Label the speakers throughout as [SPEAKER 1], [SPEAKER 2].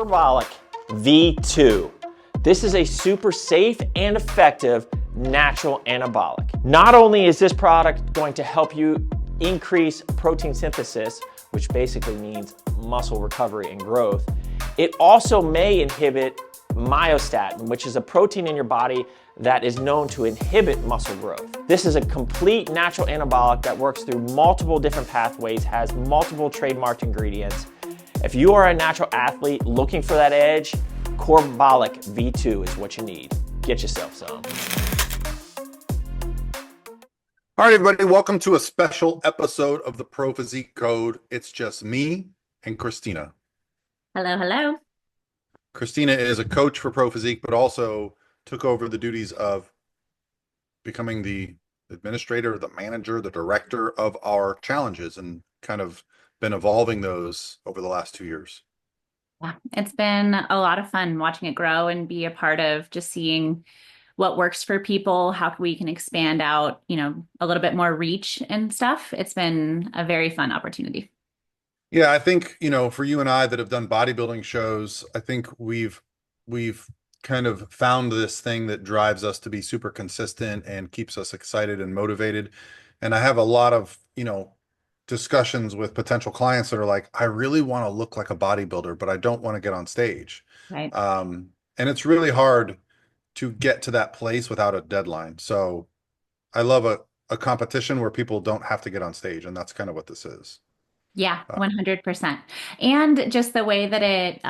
[SPEAKER 1] Metabolic V2. This is a super safe and effective natural anabolic. Not only is this product going to help you increase protein synthesis, which basically means muscle recovery and growth, it also may inhibit myostatin, which is a protein in your body that is known to inhibit muscle growth. This is a complete natural anabolic that works through multiple different pathways, has multiple trademarked ingredients. If you are a natural athlete looking for that edge, Corbolic V2 is what you need. Get yourself some.
[SPEAKER 2] All right, everybody, welcome to a special episode of the Pro Physique Code. It's just me and Christina.
[SPEAKER 3] Hello, hello.
[SPEAKER 2] Christina is a coach for Pro Physique, but also took over the duties of becoming the administrator, the manager, the director of our challenges, and kind of been evolving those over the last 2 years.
[SPEAKER 3] Yeah, it's been a lot of fun watching it grow and be a part of just seeing what works for people, how we can expand out, a little bit more reach and stuff. It's been a very fun opportunity.
[SPEAKER 2] Yeah, I think, for you and I that have done bodybuilding shows, I think we've kind of found this thing that drives us to be super consistent and keeps us excited and motivated. And I have a lot of, discussions with potential clients that are like, I really want to look like a bodybuilder, but I don't want to get on stage.
[SPEAKER 3] Right.
[SPEAKER 2] And it's really hard to get to that place without a deadline. So I love a competition where people don't have to get on stage. And that's kind of what this is.
[SPEAKER 3] Yeah, 100%. And just the way that it,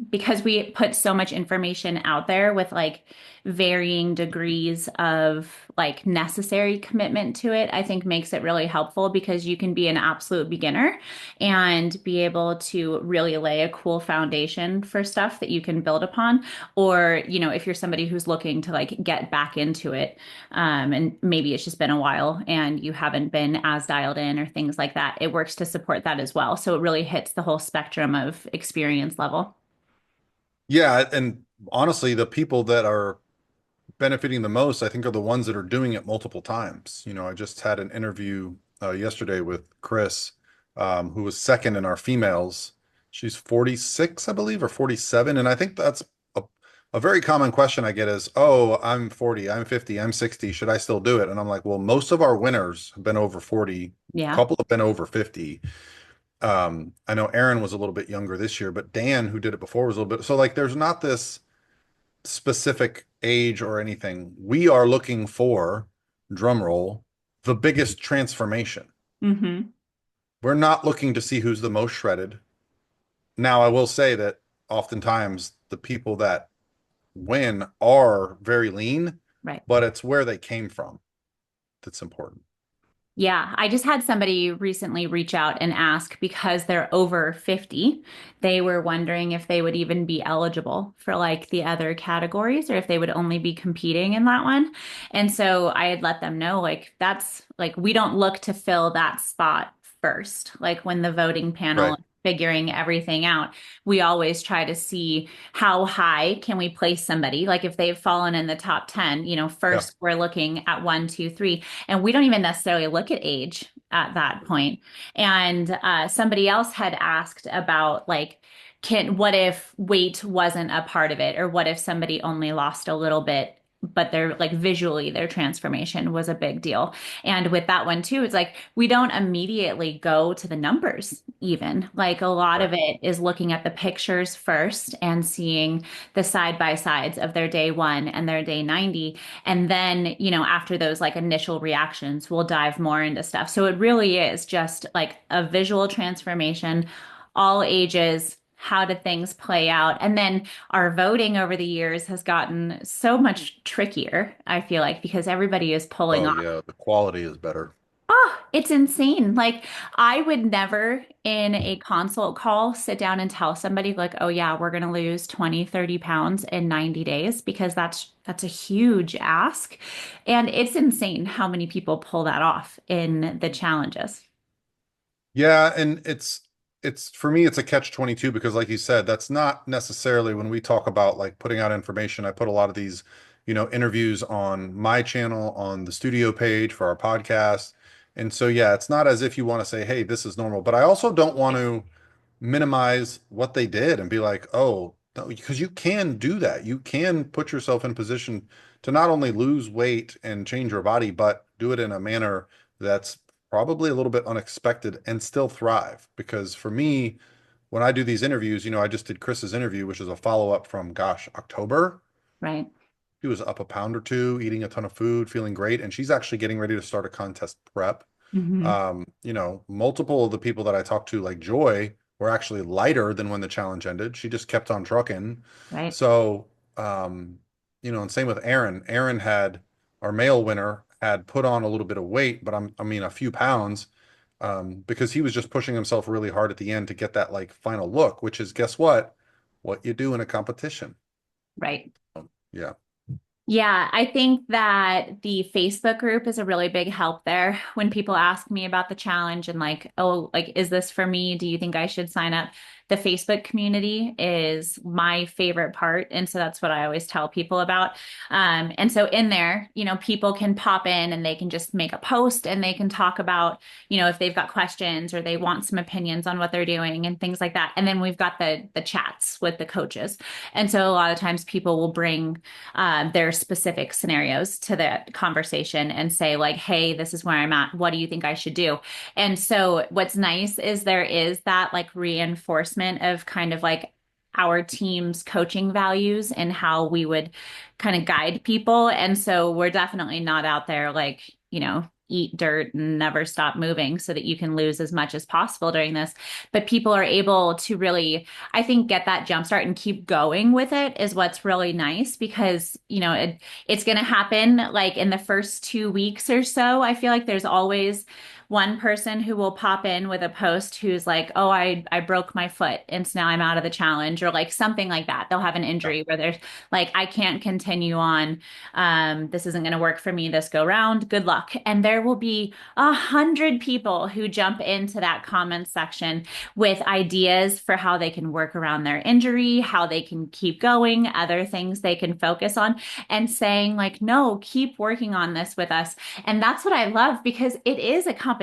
[SPEAKER 3] because we put so much information out there with like varying degrees of like necessary commitment to it, I think makes it really helpful because you can be an absolute beginner and be able to really lay a cool foundation for stuff that you can build upon. Or, if you're somebody who's looking to like get back into it, and maybe it's just been a while and you haven't been as dialed in or things like that, it works to support that as well. So it really hits the whole spectrum of experience level.
[SPEAKER 2] Yeah. And honestly, the people that are benefiting the most, I think, are the ones that are doing it multiple times. I just had an interview yesterday with Chris, who was second in our females. She's 46, I believe, or 47. And I think that's a very common question I get is, oh, I'm 40, I'm 50, I'm 60. Should I still do it? And I'm like, well, most of our winners have been over 40.
[SPEAKER 3] Yeah.
[SPEAKER 2] A couple have been over 50. I know Aaron was a little bit younger this year, but Dan, who did it before, was a little bit. So like, there's not this specific age or anything. We are looking for, drum roll, the biggest transformation.
[SPEAKER 3] Mm-hmm.
[SPEAKER 2] We're not looking to see who's the most shredded. Now, I will say that oftentimes the people that win are very lean,
[SPEAKER 3] Right.
[SPEAKER 2] But it's where they came from that's important.
[SPEAKER 3] Yeah, I just had somebody recently reach out and ask because they're over 50, they were wondering if they would even be eligible for like the other categories or if they would only be competing in that one. And so I had let them know like that's like we don't look to fill that spot first. Like when the voting panel
[SPEAKER 2] Right.
[SPEAKER 3] figuring everything out, we always try to see how high can we place somebody. Like if they've fallen in the top 10, first we're looking at 1, 2, 3, and we don't even necessarily look at age at that point. And somebody else had asked about like, what if weight wasn't a part of it? Or what if somebody only lost a little bit, but they're like visually their transformation was a big deal. And with that one too, it's like we don't immediately go to the numbers even. Like a lot of it is looking at the pictures first and seeing the side by sides of their day 1 and their day 90. And then, after those like initial reactions, we'll dive more into stuff. So it really is just like a visual transformation, all ages. How did things play out? And then our voting over the years has gotten so much trickier, I feel like, because everybody is pulling
[SPEAKER 2] Oh,
[SPEAKER 3] off.
[SPEAKER 2] yeah. The quality is better.
[SPEAKER 3] Oh, it's insane. Like, I would never in a consult call sit down and tell somebody, like, oh, yeah, we're going to lose 20, 30 pounds in 90 days because that's a huge ask. And it's insane how many people pull that off in the challenges.
[SPEAKER 2] Yeah. And it's for me, it's a catch-22 because like you said, that's not necessarily when we talk about like putting out information. I put a lot of these, interviews on my channel, on the studio page for our podcast. And so, yeah, it's not as if you want to say, hey, this is normal, but I also don't want to minimize what they did and be like, oh, no, because you can do that. You can put yourself in position to not only lose weight and change your body, but do it in a manner that's probably a little bit unexpected and still thrive. Because for me, when I do these interviews, I just did Chris's interview, which is a follow-up from, gosh, October.
[SPEAKER 3] Right.
[SPEAKER 2] She was up a pound or two, eating a ton of food, feeling great, and she's actually getting ready to start a contest prep.
[SPEAKER 3] Hmm.
[SPEAKER 2] Multiple of the people that I talked to, like Joy, were actually lighter than when the challenge ended. She just kept on trucking.
[SPEAKER 3] Right.
[SPEAKER 2] So, and same with Aaron. Aaron had, our male winner, had put on a little bit of weight, but a few pounds, because he was just pushing himself really hard at the end to get that like final look, which is, guess what you do in a competition.
[SPEAKER 3] Right.
[SPEAKER 2] Yeah.
[SPEAKER 3] Yeah, I think that the Facebook group is a really big help there. When people ask me about the challenge and like, oh, like, is this for me? Do you think I should sign up? The Facebook community is my favorite part. And so that's what I always tell people about. And so in there, people can pop in and they can just make a post and they can talk about, if they've got questions or they want some opinions on what they're doing and things like that. And then we've got the chats with the coaches. And so a lot of times people will bring their specific scenarios to the conversation and say like, hey, this is where I'm at. What do you think I should do? And so what's nice is there is that like reinforcement of kind of like our team's coaching values and how we would kind of guide people. And so we're definitely not out there like, eat dirt and never stop moving so that you can lose as much as possible during this. But people are able to really, I think, get that jump start and keep going with it is what's really nice because, it's going to happen like in the first 2 weeks or so. I feel like there's always one person who will pop in with a post who's like, oh, I broke my foot and so now I'm out of the challenge or like something like that. They'll have an injury where there's like, I can't continue on. This isn't going to work for me this go round. Good luck. And there will be 100 people who jump into that comment section with ideas for how they can work around their injury, how they can keep going, other things they can focus on, and saying like, no, keep working on this with us. And that's what I love because it is a competition.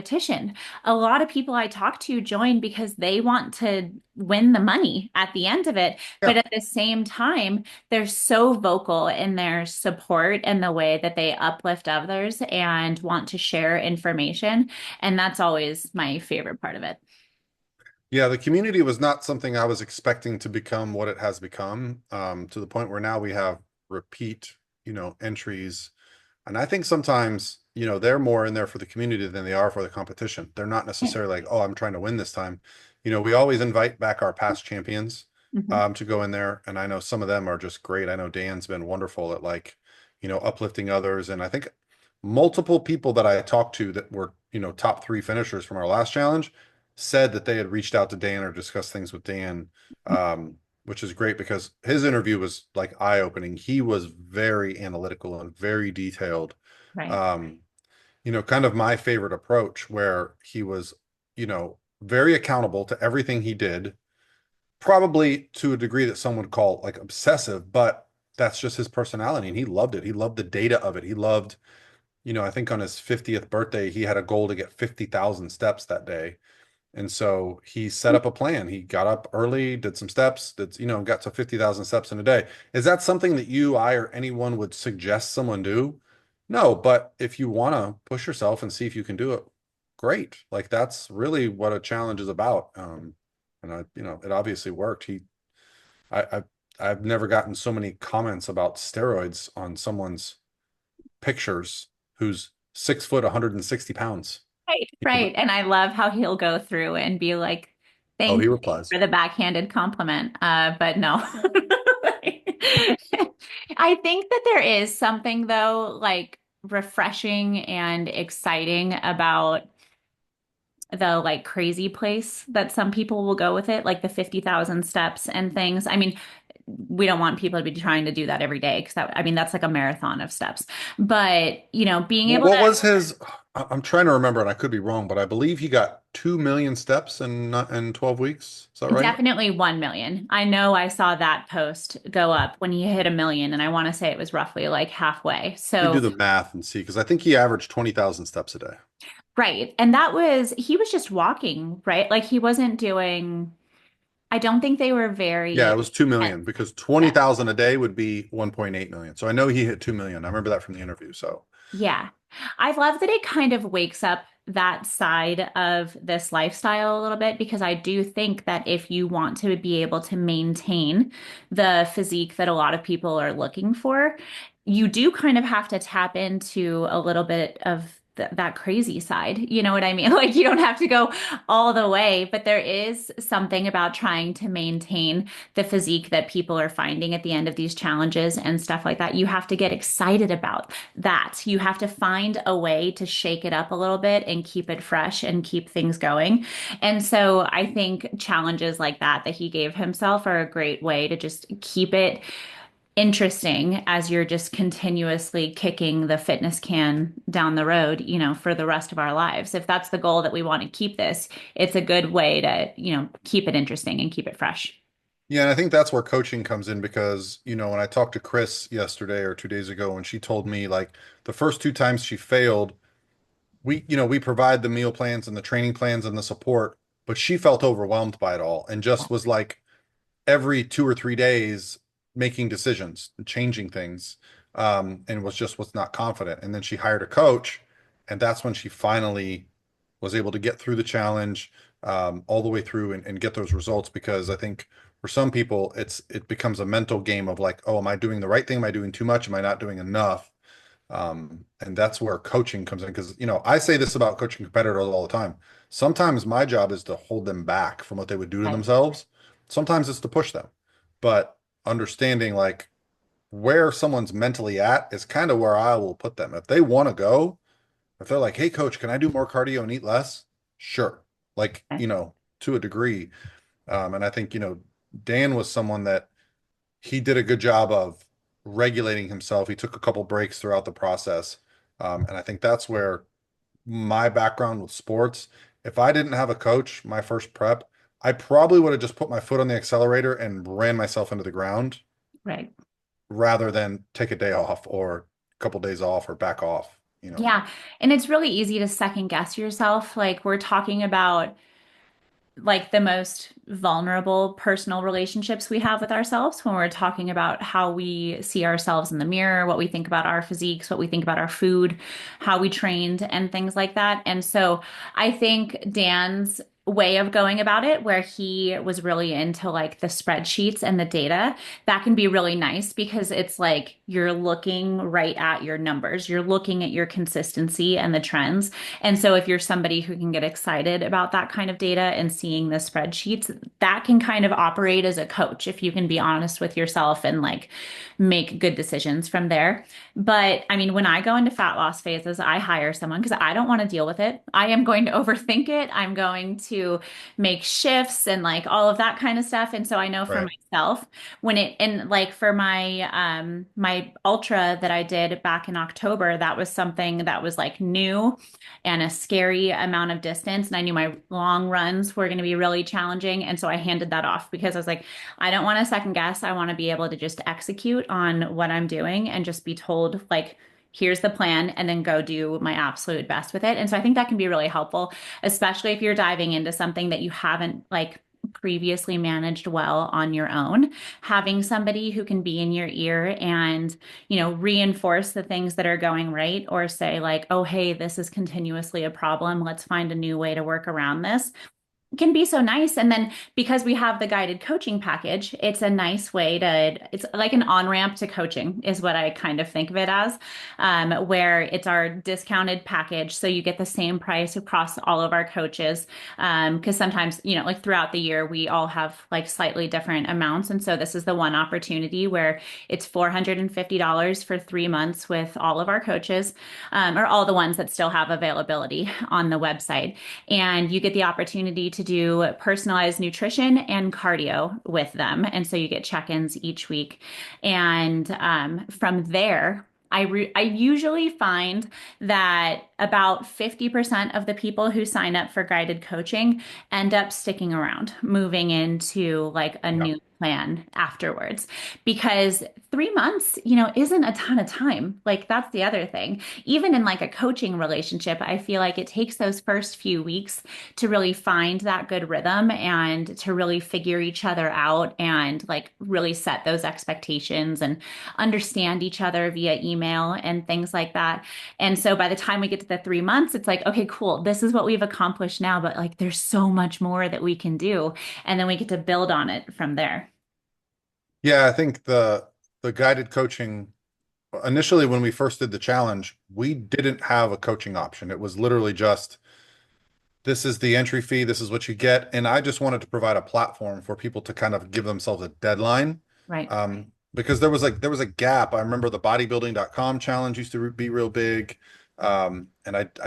[SPEAKER 3] A lot of people I talk to join because they want to win the money at the end of it. But
[SPEAKER 2] Yeah.
[SPEAKER 3] at the same time, they're so vocal in their support and the way that they uplift others and want to share information. And that's always my favorite part of it.
[SPEAKER 2] Yeah, the community was not something I was expecting to become what it has become, to the point where now we have repeat, entries. And I think sometimes, they're more in there for the community than they are for the competition. They're not necessarily like, oh, I'm trying to win this time. We always invite back our past champions,
[SPEAKER 3] Mhm.
[SPEAKER 2] to go in there. And I know some of them are just great. I know Dan's been wonderful at like, uplifting others. And I think multiple people that I talked to that were, top three finishers from our last challenge said that they had reached out to Dan or discussed things with Dan, which is great because his interview was like eye-opening. He was very analytical and very detailed.
[SPEAKER 3] Right.
[SPEAKER 2] Um, kind of my favorite approach where he was, very accountable to everything he did, probably to a degree that some would call like obsessive, but that's just his personality. And he loved it. He loved the data of it. He loved, I think on his 50th birthday, he had a goal to get 50,000 steps that day. And so he set up a plan. He got up early, did some steps, got to 50,000 steps in a day. Is that something that you, I, or anyone would suggest someone do? No, but if you want to push yourself and see if you can do it, great. Like that's really what a challenge is about. And it obviously worked. I, I've never gotten so many comments about steroids on someone's pictures who's 6 foot, 160 pounds.
[SPEAKER 3] Right, right. And I love how he'll go through and be like,
[SPEAKER 2] Oh,
[SPEAKER 3] thank
[SPEAKER 2] he
[SPEAKER 3] you
[SPEAKER 2] replies.
[SPEAKER 3] for the backhanded compliment. But no. I think that there is something though, like refreshing and exciting about the like crazy place that some people will go with it, like the 50,000 steps and things. I mean, we don't want people to be trying to do that every day because that's like a marathon of steps. But, being able
[SPEAKER 2] What
[SPEAKER 3] to
[SPEAKER 2] was his? I'm trying to remember, and I could be wrong, but I believe he got 2 million steps in 12 weeks. Is that right?
[SPEAKER 3] definitely 1 million. I know I saw that post go up when he hit 1 million, and I want to say it was roughly like halfway.
[SPEAKER 2] Let me do
[SPEAKER 3] So,
[SPEAKER 2] the math and see, because I think he averaged 20,000 steps a day.
[SPEAKER 3] right. And he was just walking, right? Like he wasn't doing I don't think they were
[SPEAKER 2] Yeah, it
[SPEAKER 3] very
[SPEAKER 2] was 2
[SPEAKER 3] intense.
[SPEAKER 2] million because
[SPEAKER 3] Yeah.
[SPEAKER 2] 20,000 a day would be 1.8 million. So I know he hit 2 million. I remember that from the interview. So
[SPEAKER 3] Yeah. I love that it kind of wakes up that side of this lifestyle a little bit because I do think that if you want to be able to maintain the physique that a lot of people are looking for, you do kind of have to tap into a little bit of that crazy side. You know what I mean? Like you don't have to go all the way, but there is something about trying to maintain the physique that people are finding at the end of these challenges and stuff like that. You have to get excited about that. You have to find a way to shake it up a little bit and keep it fresh and keep things going. And so I think challenges like that he gave himself are a great way to just keep it interesting as you're just continuously kicking the fitness can down the road, for the rest of our lives. If that's the goal that we want to keep this, it's a good way to, keep it interesting and keep it fresh.
[SPEAKER 2] yeah, and I think that's where coaching comes in because, when I talked to Chris yesterday or 2 days ago, and she told me like the first two times she failed, we provide the meal plans and the training plans and the support, but she felt overwhelmed by it all and just was like every 2 or 3 days making decisions and changing things, and was not confident. And then she hired a coach, and that's when she finally was able to get through the challenge, all the way through and get those results. Because I think for some people, it becomes a mental game of like, oh, am I doing the right thing? Am I doing too much? Am I not doing enough? And that's where coaching comes in. Because, I say this about coaching competitors all the time. Sometimes my job is to hold them back from what they would do to
[SPEAKER 3] Right.
[SPEAKER 2] themselves. Sometimes it's to push them. But understanding like where someone's mentally at is kind of where I will put them. If they want to go, if they're like, hey, coach, can I do more cardio and eat less? Sure. Like,
[SPEAKER 3] Okay.
[SPEAKER 2] to a degree. And I think, Dan was someone that he did a good job of regulating himself. He took a couple breaks throughout the process. And I think that's where my background with sports, if I didn't have a coach, my first prep, I probably would have just put my foot on the accelerator and ran myself into the ground
[SPEAKER 3] Right.
[SPEAKER 2] rather than take a day off or a couple days off or back off.
[SPEAKER 3] Yeah. And it's really easy to second guess yourself. Like we're talking about like the most vulnerable personal relationships we have with ourselves when we're talking about how we see ourselves in the mirror, what we think about our physiques, what we think about our food, how we trained, and things like that. And so I think Dan's way of going about it, where he was really into like the spreadsheets and the data, that can be really nice because it's like you're looking right at your numbers, you're looking at your consistency and the trends. And so if you're somebody who can get excited about that kind of data and seeing the spreadsheets, that can kind of operate as a coach if you can be honest with yourself and like make good decisions from there. But I mean, when I go into fat loss phases, I hire someone because I don't want to deal with it. I am going to overthink it. I'm going to make shifts and like all of that kind of stuff. And so I know for
[SPEAKER 2] Right.
[SPEAKER 3] myself, when it and like for my ultra that I did back in October, that was something that was like new and a scary amount of distance. And I knew my long runs were going to be really challenging. And so I handed that off because I was like, I don't want to second guess. I want to be able to just execute on what I'm doing and just be told, like, here's the plan, and then go do my absolute best with it. And so I think that can be really helpful, especially if you're diving into something that you haven't like previously managed well on your own. Having somebody who can be in your ear and, reinforce the things that are going right or say, like, oh, hey, this is continuously a problem. Let's find a new way to work around this can be so nice. And then because we have the guided coaching package, it's a nice way it's like an on-ramp to coaching is what I kind of think of it as, where it's our discounted package. So you get the same price across all of our coaches. Because sometimes, like throughout the year, we all have like slightly different amounts. And so this is the one opportunity where it's $450 for 3 months with all of our coaches, or all the ones that still have availability on the website. And you get the opportunity to do personalized nutrition and cardio with them. And so you get check-ins each week. And from there, I usually find that about 50% of the people who sign up for guided coaching end up sticking around, moving into like a
[SPEAKER 2] Yeah.
[SPEAKER 3] new plan afterwards. Because 3 months, isn't a ton of time. Like that's the other thing. Even in like a coaching relationship, I feel like it takes those first few weeks to really find that good rhythm and to really figure each other out and like really set those expectations and understand each other via email and things like that. And so by the time we get to the 3 months, it's like, okay, cool. This is what we've accomplished now, but like there's so much more that we can do. And then we get to build on it from there.
[SPEAKER 2] Yeah, I think the guided coaching initially when we first did the challenge, we didn't have a coaching option. It was literally just this is the entry fee, this is what you get. And I just wanted to provide a platform for people to kind of give themselves a deadline.
[SPEAKER 3] Right.
[SPEAKER 2] Because there was a gap. I remember the bodybuilding.com challenge used to be real big. And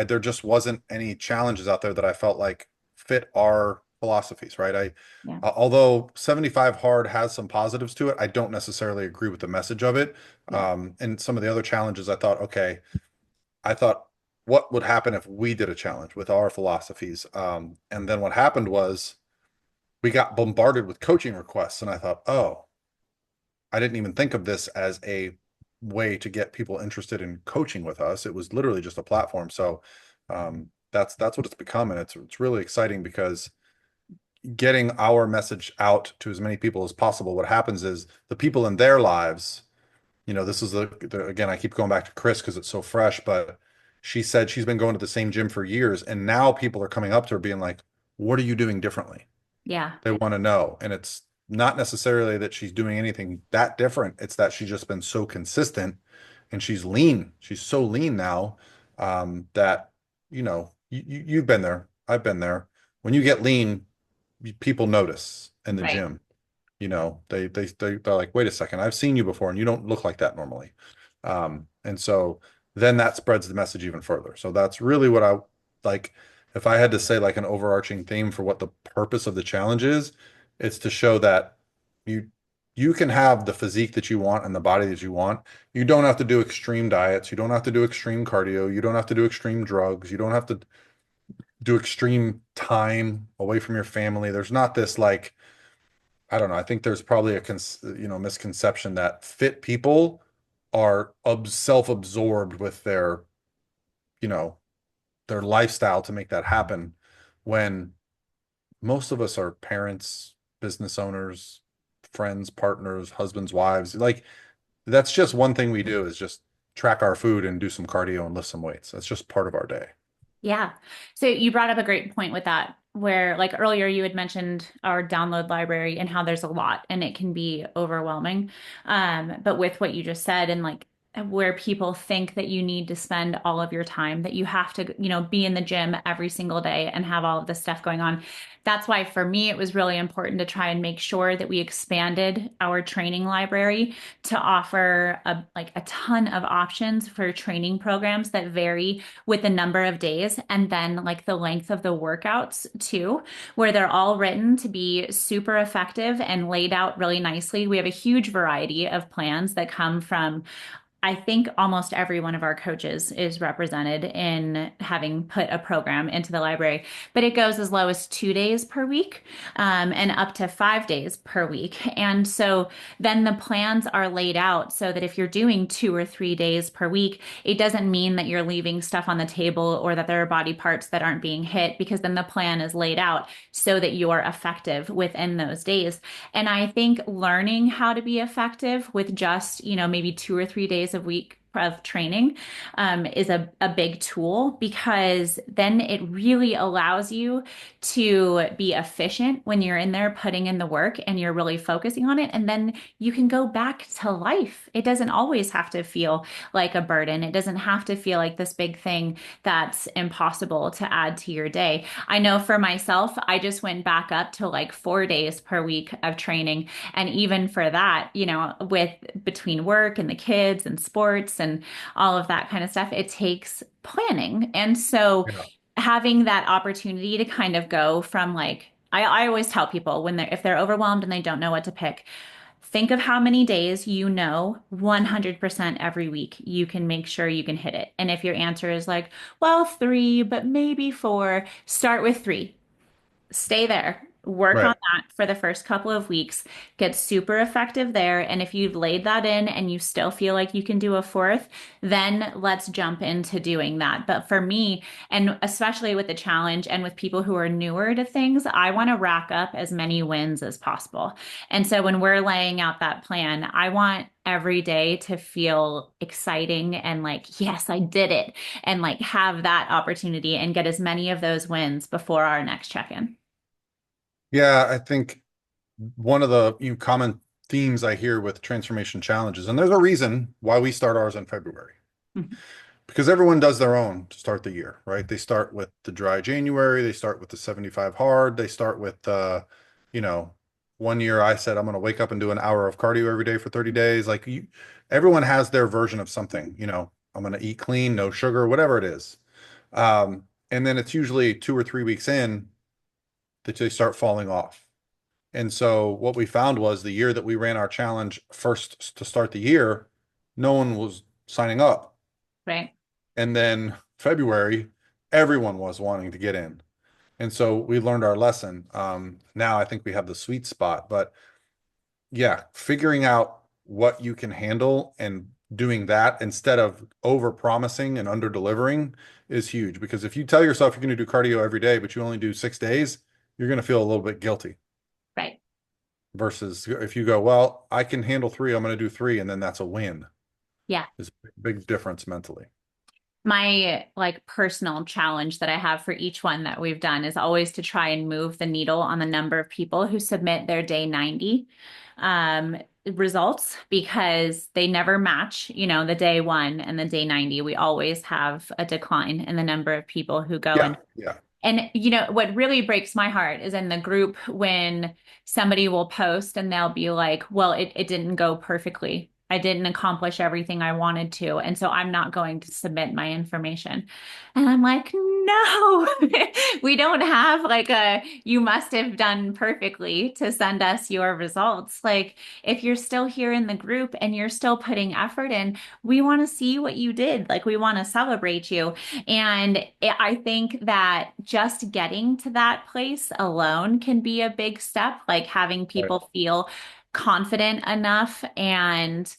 [SPEAKER 2] there just wasn't any challenges out there that I felt like fit our philosophies, right?
[SPEAKER 3] Yeah.
[SPEAKER 2] Although 75 hard has some positives to it, I don't necessarily agree with the message of it.
[SPEAKER 3] Yeah.
[SPEAKER 2] And some of the other challenges, I thought, okay, I thought, what would happen if we did a challenge with our philosophies? And then what happened was we got bombarded with coaching requests, and I thought, oh, I didn't even think of this as a way to get people interested in coaching with us. It was literally just a platform. So that's what it's become, and it's really exciting because getting our message out to as many people as possible. What happens is the people in their lives, this is again, I keep going back to Chris because it's so fresh, but she said she's been going to the same gym for years, and now people are coming up to her being like, "What are you doing differently?"
[SPEAKER 3] Yeah.
[SPEAKER 2] They want to know. And it's not necessarily that she's doing anything that different. It's that she's just been so consistent and she's lean. She's so lean now that, you've been there. I've been there. When you get lean, people notice in the
[SPEAKER 3] Right.
[SPEAKER 2] gym. They're like, wait a second, I've seen you before and you don't look like that normally. And so then that spreads the message even further. So that's really what I like. If I had to say like an overarching theme for what the purpose of the challenge is, it's to show that you you can have the physique that you want and the body that you want. You don't have to do extreme diets. You don't have to do extreme cardio. You don't have to do extreme drugs. You don't have to do extreme time away from your family. There's not this like, I don't know. I think there's probably a misconception that fit people are self-absorbed with you know, their lifestyle to make that happen when most of us are parents, business owners, friends, partners, husbands, wives. Like that's just one thing we do is just track our food and do some cardio and lift some weights. That's just part of our day.
[SPEAKER 3] Yeah. So you brought up a great point with that, where like earlier you had mentioned our download library and how there's a lot and it can be overwhelming. But with what you just said and like where people think that you need to spend all of your time, that you have to, be in the gym every single day and have all of this stuff going on. That's why for me, it was really important to try and make sure that we expanded our training library to offer a ton of options for training programs that vary with the number of days and then like the length of the workouts too, where they're all written to be super effective and laid out really nicely. We have a huge variety of plans that come from I think almost every one of our coaches is represented in having put a program into the library, but it goes as low as 2 days per week and up to 5 days per week. And so then the plans are laid out so that if you're doing 2 or 3 days per week, it doesn't mean that you're leaving stuff on the table or that there are body parts that aren't being hit because then the plan is laid out so that you're effective within those days. And I think learning how to be effective with just, maybe 2 or 3 days a week of training is a big tool because then it really allows you to be efficient when you're in there putting in the work and you're really focusing on it. And then you can go back to life. It doesn't always have to feel like a burden. It doesn't have to feel like this big thing that's impossible to add to your day. I know for myself, I just went back up to like 4 days per week of training. And even for that, with between work and the kids and sports and all of that kind of stuff, it takes planning. And so
[SPEAKER 2] Yeah.
[SPEAKER 3] having that opportunity to kind of go from like, I always tell people when if they're overwhelmed and they don't know what to pick, Think of how many days you know 100% every week you can make sure you can hit it. And if your answer is like, well, three, but maybe four, start with three. Stay there. Work on
[SPEAKER 2] Right.
[SPEAKER 3] that for the first couple of weeks. Get super effective there. And if you've laid that in and you still feel like you can do a fourth, then let's jump into doing that. But for me, and especially with the challenge and with people who are newer to things, I want to rack up as many wins as possible. And so when we're laying out that plan, I want every day to feel exciting and like, yes, I did it. And like have that opportunity and get as many of those wins before our next check-in.
[SPEAKER 2] Yeah, I think one of the common themes I hear with transformation challenges, and there's a reason why we start ours in February,
[SPEAKER 3] Mhm.
[SPEAKER 2] because everyone does their own to start the year, right? They start with the dry January, they start with the 75 hard, they start with you know, one year I said I'm going to wake up and do an hour of cardio every day for 30 days. Like everyone has their version of something, I'm going to eat clean, no sugar, whatever it is. And then it's usually 2 or 3 weeks in that they start falling off. And so what we found was the year that we ran our challenge first to start the year, no one was signing up.
[SPEAKER 3] Right.
[SPEAKER 2] And then February, everyone was wanting to get in. And so we learned our lesson. Now I think we have the sweet spot, but yeah, figuring out what you can handle and doing that instead of over promising and under delivering is huge. Because if you tell yourself you're going to do cardio every day, but you only do 6 days, you're going to feel a little bit guilty.
[SPEAKER 3] Right.
[SPEAKER 2] Versus if you go, well, I can handle three, I'm going to do three, and then that's a win.
[SPEAKER 3] Yeah.
[SPEAKER 2] It's a big difference mentally.
[SPEAKER 3] My like personal challenge that I have for each one that we've done is always to try and move the needle on the number of people who submit their day 90 results because they never match, the day one and the day 90. We always have a decline in the number of people who go
[SPEAKER 2] Yeah,
[SPEAKER 3] and
[SPEAKER 2] yeah,
[SPEAKER 3] what really breaks my heart is in the group when somebody will post and they'll be like, well, it didn't go perfectly. I didn't accomplish everything I wanted to. And so I'm not going to submit my information. And I'm like, no, we don't have like you must have done perfectly to send us your results. Like, if you're still here in the group and you're still putting effort in, we want to see what you did. Like, we want to celebrate you. And I think that just getting to that place alone can be a big step, like having
[SPEAKER 2] right.
[SPEAKER 3] people feel confident enough and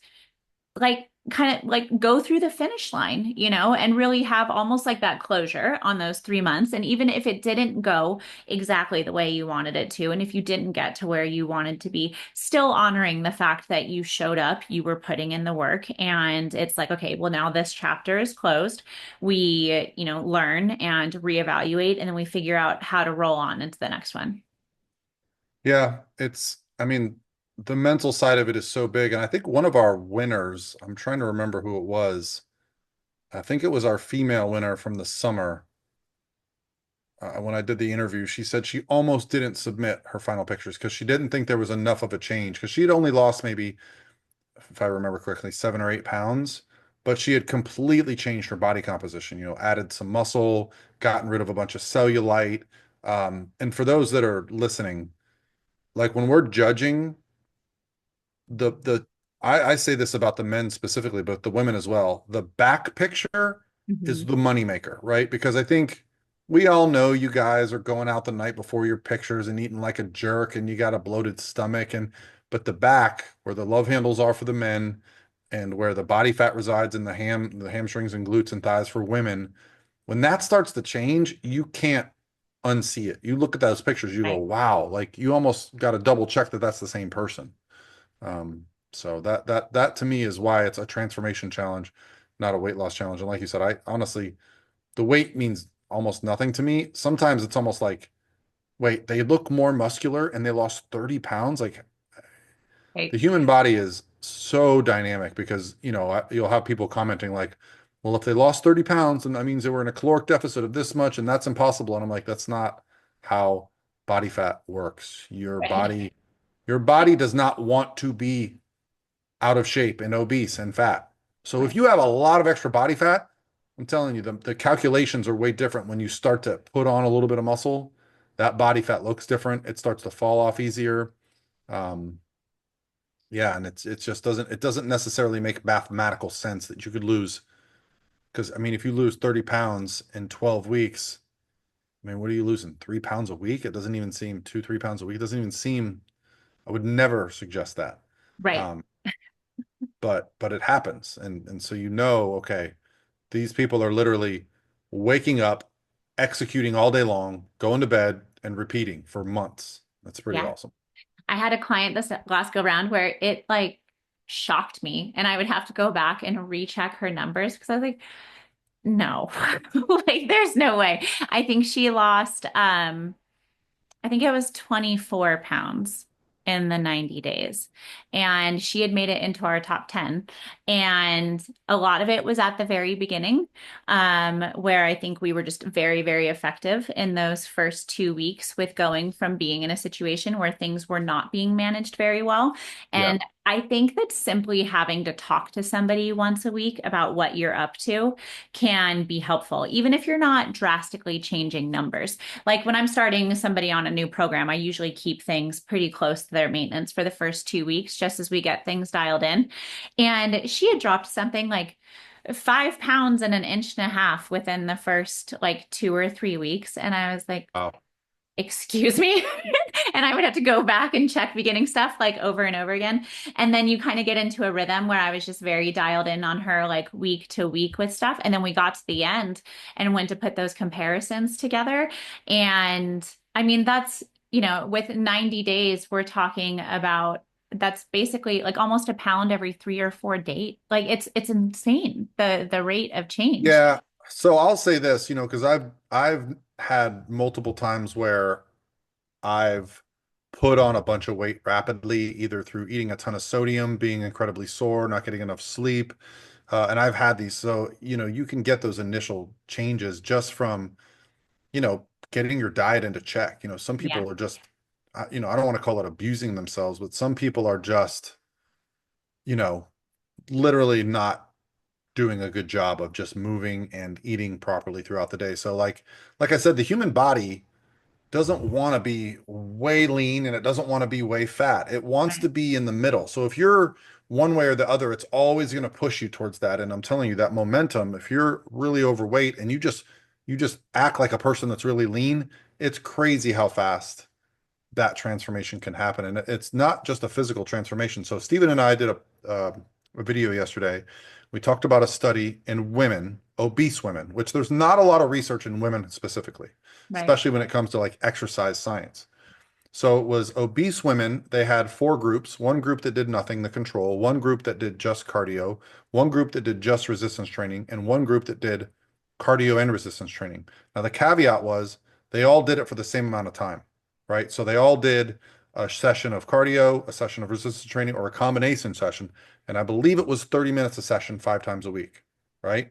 [SPEAKER 3] like kind of like go through the finish line, and really have almost like that closure on those 3 months. And even if it didn't go exactly the way you wanted it to, and if you didn't get to where you wanted to be, still honoring the fact that you showed up, you were putting in the work, and it's like, okay, well, now this chapter is closed. We, learn and reevaluate, and then we figure out how to roll on into the next one.
[SPEAKER 2] Yeah, I mean, the mental side of it is so big. And I think one of our winners, I'm trying to remember who it was. I think it was our female winner from the summer. When I did the interview, she said she almost didn't submit her final pictures because she didn't think there was enough of a change because she had only lost maybe, if I remember correctly, 7 or 8 pounds, but she had completely changed her body composition, added some muscle, gotten rid of a bunch of cellulite. And for those that are listening, like when we're judging the I say this about the men specifically, but the women as well. The back picture is
[SPEAKER 3] Mhm.
[SPEAKER 2] the moneymaker, right? Because I think we all know you guys are going out the night before your pictures and eating like a jerk and you got a bloated stomach but the back where the love handles are for the men and where the body fat resides in the hamstrings and glutes and thighs for women, when that starts to change, you can't unsee it. You look at those pictures, you go,
[SPEAKER 3] Right.
[SPEAKER 2] wow, like you almost got to double check that that's the same person. So that to me is why it's a transformation challenge, not a weight loss challenge. And like you said, I honestly, the weight means almost nothing to me. Sometimes it's almost like, wait, they look more muscular and they lost 30 pounds. Like
[SPEAKER 3] Right.
[SPEAKER 2] the human body is so dynamic because, you'll have people commenting like, well, if they lost 30 pounds, then that means they were in a caloric deficit of this much, and that's impossible. And I'm like, that's not how body fat works.
[SPEAKER 3] Right.
[SPEAKER 2] Your body does not want to be out of shape and obese and fat. So if
[SPEAKER 3] Right.
[SPEAKER 2] you have a lot of extra body fat, I'm telling you, the calculations are way different when you start to put on a little bit of muscle. That body fat looks different. It starts to fall off easier. Um, Yeah, and it just doesn't necessarily make mathematical sense that you could lose, because I mean, if you lose 30 pounds in 12 weeks, I mean, what are you losing? 3 pounds a week? It doesn't even seem 3 pounds a week. It doesn't even seem, I would never suggest that.
[SPEAKER 3] Right.
[SPEAKER 2] Um, but it happens. And so okay, these people are literally waking up, executing all day long, going to bed and repeating for months. That's pretty
[SPEAKER 3] Yeah.
[SPEAKER 2] awesome.
[SPEAKER 3] I had a client this last go round where it like shocked me and I would have to go back and recheck her numbers because I was like, no, like there's no way. I think she lost, I think it was 24 pounds in the 90 days. And she had made it into our top 10. And a lot of it was at the very beginning, where I think we were just very, very effective in those first 2 weeks with going from being in a situation where things were not being managed very well.
[SPEAKER 2] Yeah.
[SPEAKER 3] And I think that simply having to talk to somebody once a week about what you're up to can be helpful, even if you're not drastically changing numbers. Like when I'm starting somebody on a new program, I usually keep things pretty close to their maintenance for the first 2 weeks, just as we get things dialed in. And she had dropped something like 5 pounds and an inch and a half within the first like 2 or 3 weeks. And I was like,
[SPEAKER 2] Wow.
[SPEAKER 3] excuse me. And I would have to go back and check beginning stuff like over and over again. And then you kind of get into a rhythm where I was just very dialed in on her like week to week with stuff. And then we got to the end and went to put those comparisons together. And I mean, that's, with 90 days, we're talking about that's basically like almost a pound every 3 or 4 days. Like it's insane the rate of change.
[SPEAKER 2] Yeah. So I'll say this, because I've had multiple times where I've put on a bunch of weight rapidly, either through eating a ton of sodium, being incredibly sore, not getting enough sleep. And I've had these. So, you can get those initial changes just from, getting your diet into check. Some
[SPEAKER 3] Yeah,
[SPEAKER 2] people are just, I don't want to call it abusing themselves, but some people are just, you know, literally not doing a good job of just moving and eating properly throughout the day. So like I said, the human body doesn't want to be way lean and it doesn't want to be way fat. It wants to
[SPEAKER 3] right,
[SPEAKER 2] be in the middle. So if you're one way or the other, it's always going to push you towards that. And I'm telling you that momentum, if you're really overweight and you just act like a person that's really lean, it's crazy how fast that transformation can happen. And it's not just a physical transformation. So Stephen and I did a video yesterday. We talked about a study in women, obese women, which there's not a lot of research in women specifically,
[SPEAKER 3] right,
[SPEAKER 2] especially when it comes to like exercise science. So it was obese women. They had four groups, one group that did nothing, the control, one group that did just cardio, one group that did just resistance training, and one group that did cardio and resistance training. Now, the caveat was they all did it for the same amount of time, right? So they all did a session of cardio, a session of resistance training, or a combination session. And I believe it was 30 minutes a session 5 times a week, right?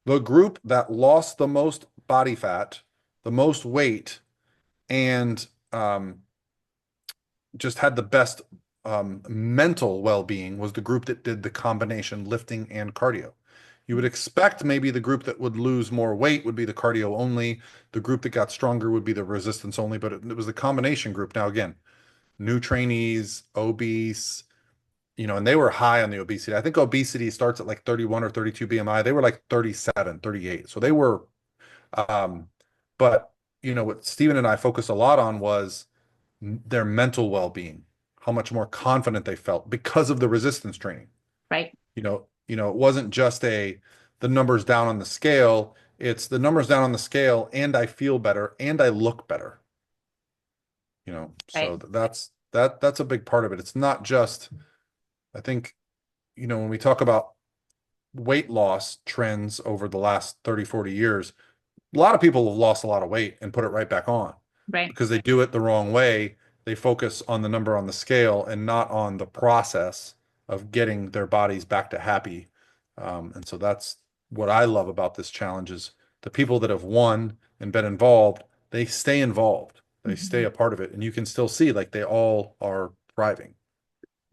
[SPEAKER 2] The group that lost the most body fat, the most weight, and just had the best mental well-being was the group that did the combination lifting and cardio. You would expect maybe the group that would lose more weight would be the cardio only. The group that got stronger would be the resistance only, but it was the combination group. Now, again, new trainees, obese, and they were high on the obesity. I think obesity starts at like 31 or 32 BMI. They were like 37, 38. So they were, um, but what Stephen and I focused a lot on was their mental well-being, how much more confident they felt because of the resistance training.
[SPEAKER 3] right.
[SPEAKER 2] It wasn't just the numbers down on the scale, it's the numbers down on the scale and I feel better and I look better. So
[SPEAKER 3] Right.
[SPEAKER 2] that's a big part of it. It's not just, I think, when we talk about weight loss trends over the last 30, 40 years, a lot of people have lost a lot of weight and put it right back on
[SPEAKER 3] Right.
[SPEAKER 2] because they do it the wrong way. They focus on the number on the scale and not on the process of getting their bodies back to happy. And so that's what I love about this challenge is the people that have won and been involved, they stay involved. They stay
[SPEAKER 3] Mhm.
[SPEAKER 2] a part of it. And you can still see like they all are thriving.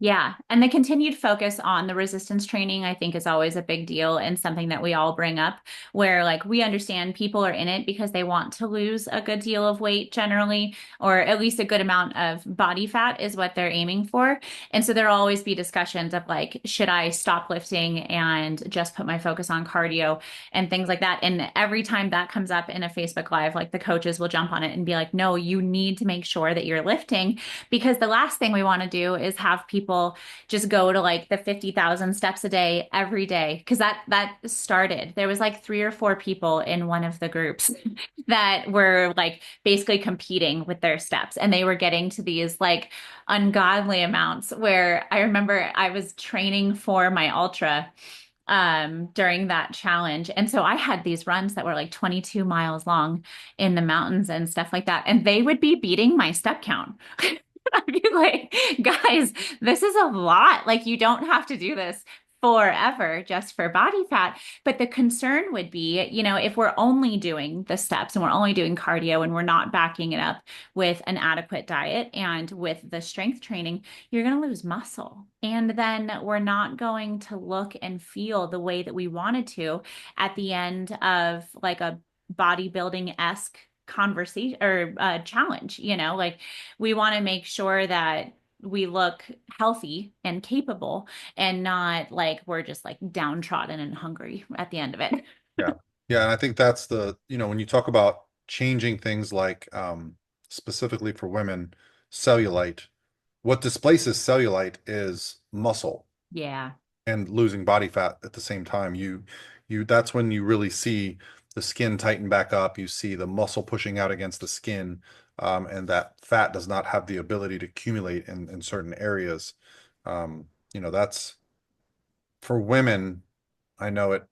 [SPEAKER 3] Yeah. And the continued focus on the resistance training, I think, is always a big deal and something that we all bring up where, like, we understand people are in it because they want to lose a good deal of weight generally, or at least a good amount of body fat is what they're aiming for. And so there'll always be discussions of like, should I stop lifting and just put my focus on cardio and things like that. And every time that comes up in a Facebook Live, like the coaches will jump on it and be like, no, you need to make sure that you're lifting, because the last thing we want to do is have people just go to like the 50,000 steps a day every day. Because that started. There was like 3 or 4 people in one of the groups that were like basically competing with their steps, and they were getting to these like ungodly amounts where I remember I was training for my ultra during that challenge. And so I had these runs that were like 22 miles long in the mountains and stuff like that. And they would be beating my step count. I'd be like, guys, this is a lot. Like, you don't have to do this forever just for body fat. But the concern would be, if we're only doing the steps and we're only doing cardio and we're not backing it up with an adequate diet and with the strength training, you're going to lose muscle. And then we're not going to look and feel the way that we wanted to at the end of like a bodybuilding-esque conversation or challenge. Like, we want to make sure that we look healthy and capable and not like we're just like downtrodden and hungry at the end of it.
[SPEAKER 2] Yeah. Yeah. And I think that's when you talk about changing things like specifically for women, cellulite, what displaces cellulite is muscle
[SPEAKER 3] Yeah.
[SPEAKER 2] and losing body fat at the same time. That's when you really see the skin tighten back up. You see the muscle pushing out against the skin, and that fat does not have the ability to accumulate in certain areas. That's for women. I know it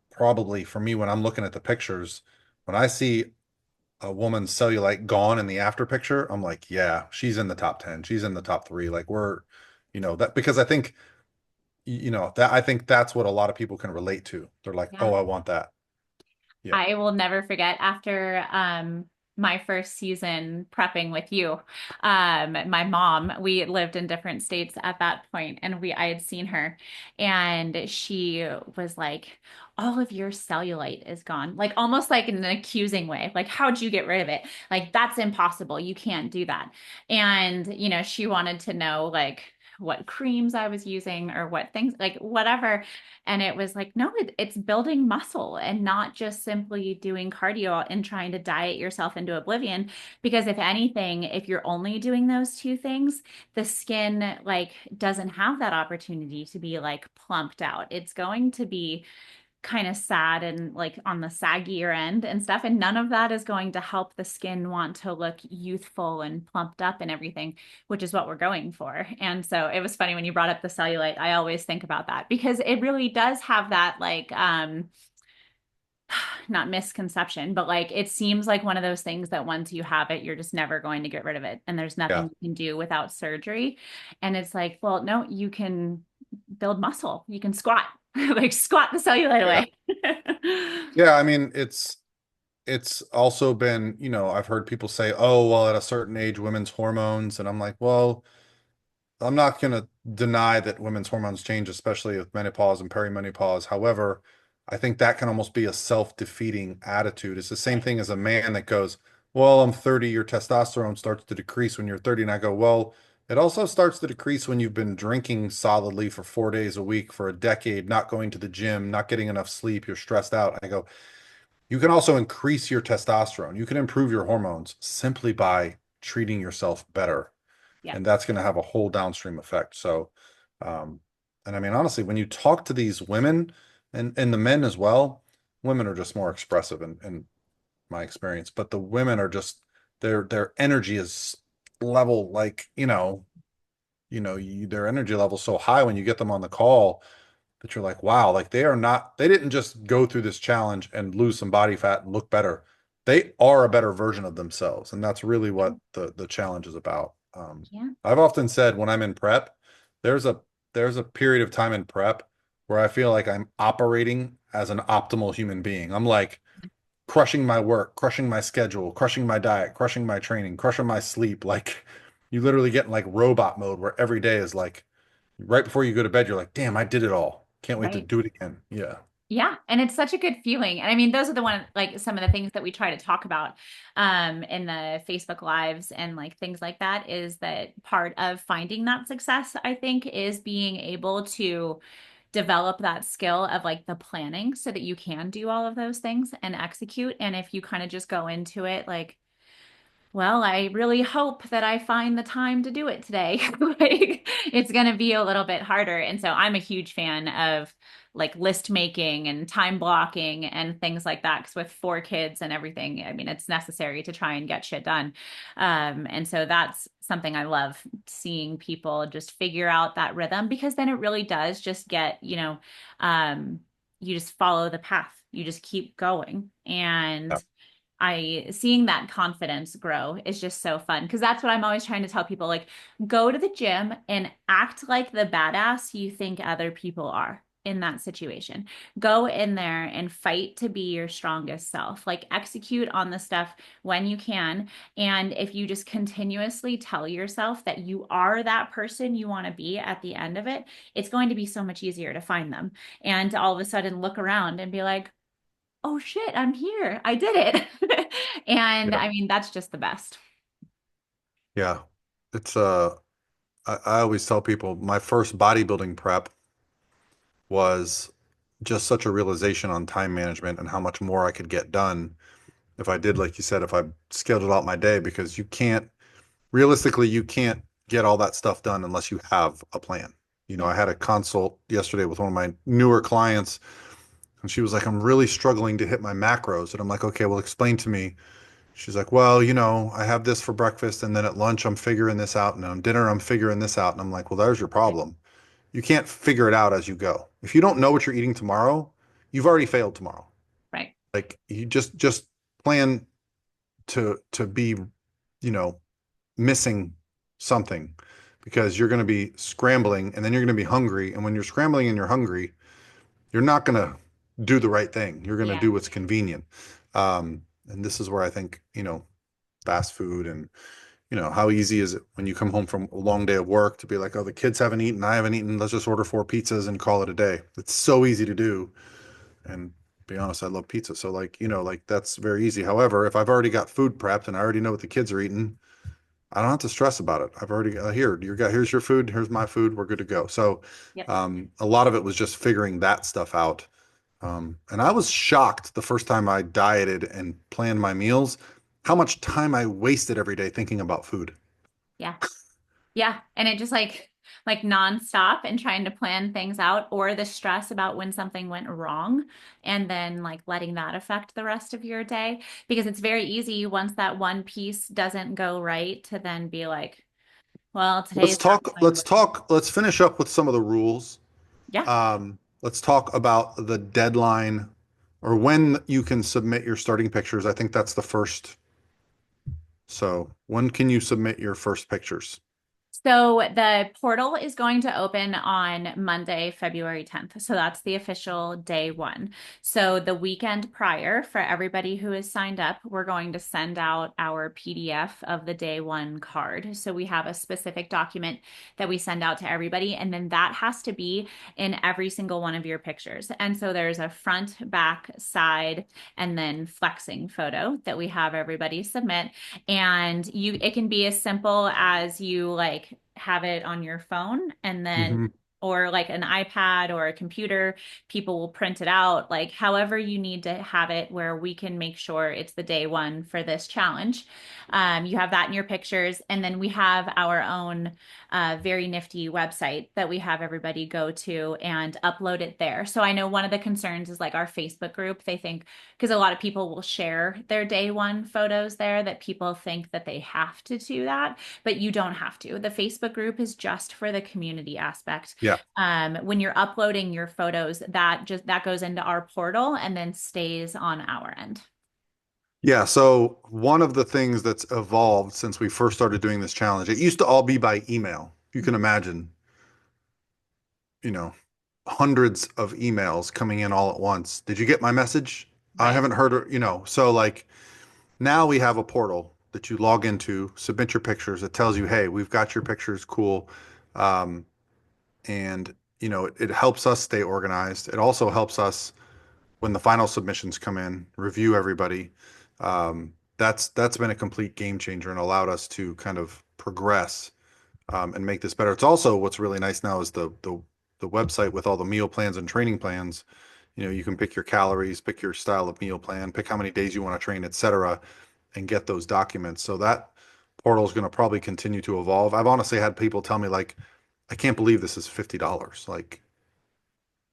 [SPEAKER 2] probably for me when I'm looking at the pictures, when I see a woman's cellulite gone in the after picture, I'm like, yeah, she's in the top 10. She's in the top 3. Like that because I think that I think that's what a lot of people can relate to. They're like,
[SPEAKER 3] Yeah.
[SPEAKER 2] oh, I want that. Yeah.
[SPEAKER 3] I will never forget after my first season prepping with you. My mom, we lived in different states at that point, and I had seen her, and she was like, all of your cellulite is gone, like almost like in an accusing way. Like, how'd you get rid of it? Like, that's impossible. You can't do that. And, she wanted to know like what creams I was using or what things, like whatever. And it was like, no, it's building muscle and not just simply doing cardio and trying to diet yourself into oblivion. Because if anything, if you're only doing those 2 things, the skin like doesn't have that opportunity to be like plumped out. It's going to be kind of sad and like on the saggier end and stuff. And none of that is going to help the skin want to look youthful and plumped up and everything, which is what we're going for. And so it was funny when you brought up the cellulite. I always think about that because it really does have that like not misconception, but like it seems like one of those things that once you have it, you're just never going to get rid of it. And there's nothing
[SPEAKER 2] Yeah.
[SPEAKER 3] you can do without surgery. And it's like, well, no, you can build muscle. You can squat, like squat the cellulite
[SPEAKER 2] Yeah.
[SPEAKER 3] away.
[SPEAKER 2] Yeah. I mean, it's also been, I've heard people say, oh, well, at a certain age, women's hormones. And I'm like, well, I'm not going to deny that women's hormones change, especially with menopause and perimenopause. However, I think that can almost be a self-defeating attitude. It's the same thing as a man that goes, well, I'm 30, your testosterone starts to decrease when you're 30. And I go, well, it also starts to decrease when you've been drinking solidly for 4 days a week for a decade, not going to the gym, not getting enough sleep, you're stressed out. I go, you can also increase your testosterone. You can improve your hormones simply by treating yourself better.
[SPEAKER 3] Yeah.
[SPEAKER 2] And that's going to have a whole downstream effect. So, um, and I mean, honestly, when you talk to these women and the men as well, women are just more expressive in my experience, but the women are just, their energy is level, like, their energy level is so high when you get them on the call that you're like, wow, like they didn't just go through this challenge and lose some body fat and look better. They are a better version of themselves. And that's really what the challenge is about.
[SPEAKER 3] Yeah.
[SPEAKER 2] I've often said when I'm in prep, there's a period of time in prep where I feel like I'm operating as an optimal human being. I'm like crushing my work, crushing my schedule, crushing my diet, crushing my training, crushing my sleep. Like you literally get in like robot mode where every day is like Right before you go to bed, you're like, damn, I did it all. Can't wait to
[SPEAKER 3] Right.
[SPEAKER 2] do it again. Yeah.
[SPEAKER 3] Yeah, and it's such a good feeling. And I mean, those are the one like some of the things that we try to talk about in the Facebook lives and like things like that is that part of finding that success, I think, is being able to develop that skill of like the planning so that you can do all of those things and execute. And if you kind of just go into it like, well, I really hope that I find the time to do it today. Like it's going to be a little bit harder. And so I'm a huge fan of like list making and time blocking and things like that. Because with 4 kids and everything, I mean, it's necessary to try and get shit done. And so that's something I love seeing people just figure out that rhythm because then it really does just get, you just follow the path. You just keep going. And
[SPEAKER 2] Yeah.
[SPEAKER 3] I seeing that confidence grow is just so fun because that's what I'm always trying to tell people like go to the gym and act like the badass you think other people are in that situation. Go in there and fight to be your strongest self. Like execute on the stuff when you can and if you just continuously tell yourself that you are that person you want to be at the end of it, it's going to be so much easier to find them and to all of a sudden look around and be like oh shit, I'm here. I did it. And
[SPEAKER 2] Yeah.
[SPEAKER 3] I mean, that's just the best.
[SPEAKER 2] Yeah. It's I always tell people my first bodybuilding prep was just such a realization on time management and how much more I could get done if I did, like you said, if I scheduled out my day, because you can't, realistically, you can't get all that stuff done unless you have a plan.
[SPEAKER 3] Yeah.
[SPEAKER 2] I had a consult yesterday with one of my newer clients, and she was like, I'm really struggling to hit my macros. And I'm like, okay, well, explain to me. She's like, well, I have this for breakfast, and then at lunch, I'm figuring this out, and on dinner, I'm figuring this out. And I'm like, well, there's your problem. You can't figure it out as you go. If you don't know what you're eating tomorrow, you've already failed tomorrow.
[SPEAKER 3] Right.
[SPEAKER 2] Like you just plan to be, you know, missing something because you're going to be scrambling and then you're going to be hungry. And when you're scrambling and you're hungry, you're not going to do the right thing. You're going to
[SPEAKER 3] Yeah.
[SPEAKER 2] do what's convenient. And this is where I think, fast food and, how easy is it when you come home from a long day of work to be like, oh, the kids haven't eaten, I haven't eaten, let's just order 4 pizzas and call it a day. It's so easy to do. And be honest, I love pizza. So like, like that's very easy. However, if I've already got food prepped and I already know what the kids are eating, I don't have to stress about it. I've already here's your food, here's my food, we're good to go. So
[SPEAKER 3] Yep.
[SPEAKER 2] a lot of it was just figuring that stuff out. And I was shocked the first time I dieted and planned my meals, how much time I wasted every day thinking about food.
[SPEAKER 3] Yeah. Yeah. And it just like nonstop and trying to plan things out or the stress about when something went wrong and then like letting that affect the rest of your day. Because it's very easy once that one piece doesn't go right to then be like, well, today's not going well.
[SPEAKER 2] Let's finish up with some of the rules.
[SPEAKER 3] Yeah.
[SPEAKER 2] Let's talk about the deadline or when you can submit your starting pictures. I think that's the first. So when can you submit your first pictures?
[SPEAKER 3] So the portal is going to open on Monday, February 10th. So that's the official day one. So the weekend prior, for everybody who is signed up, we're going to send out our PDF of the day one card. So we have a specific document that we send out to everybody, and then that has to be in every single one of your pictures. And so there's a front, back, side, and then flexing photo that we have everybody submit. And it can be as simple as you like have it on your phone and then
[SPEAKER 2] Hmm.
[SPEAKER 3] or like an iPad or a computer, people will print it out, like however you need to have it where we can make sure it's the day one for this challenge. You have that in your pictures. And then we have our own very nifty website that we have everybody go to and upload it there. So I know one of the concerns is like our Facebook group, they think, because a lot of people will share their day one photos there, that people think that they have to do that, but you don't have to. The Facebook group is just for the community aspect.
[SPEAKER 2] Yeah.
[SPEAKER 3] When you're uploading your photos, that goes into our portal and then stays on our end.
[SPEAKER 2] Yeah. So one of the things that's evolved since we first started doing this challenge, it used to all be by email. You can imagine, you know, hundreds of emails coming in all at once. Did you get my message? I
[SPEAKER 3] Right.
[SPEAKER 2] haven't heard, so like now we have a portal that you log into, submit your pictures. It tells you, hey, we've got your pictures, cool. Um, and it helps us stay organized. It also helps us when the final submissions come in, review everybody. That's been a complete game changer and allowed us to kind of progress and make this better. It's also what's really nice now is the website with all the meal plans and training plans. You can pick your calories, pick your style of meal plan, pick how many days you want to train, etc., and get those documents. So that portal is going to probably continue to evolve. I've honestly had people tell me like, I can't believe this is $50, like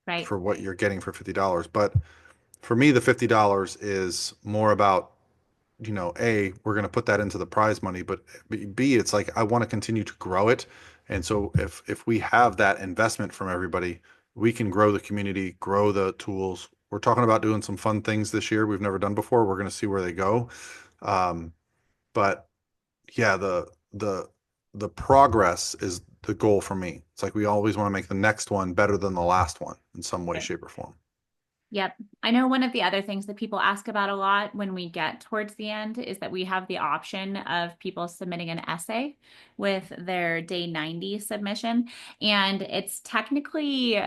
[SPEAKER 3] Right.
[SPEAKER 2] for what you're getting for $50. But for me, the $50 is more about, A, we're going to put that into the prize money, but B, it's like I want to continue to grow it. And so if we have that investment from everybody, we can grow the community, grow the tools. We're talking about doing some fun things this year we've never done before. We're going to see where they go. Um, but yeah, the progress is the goal for me. It's like we always want to make the next one better than the last one in some way,
[SPEAKER 3] Right.
[SPEAKER 2] shape, or form.
[SPEAKER 3] Yep. I know one of the other things that people ask about a lot when we get towards the end is that we have the option of people submitting an essay with their day 90 submission. And it's technically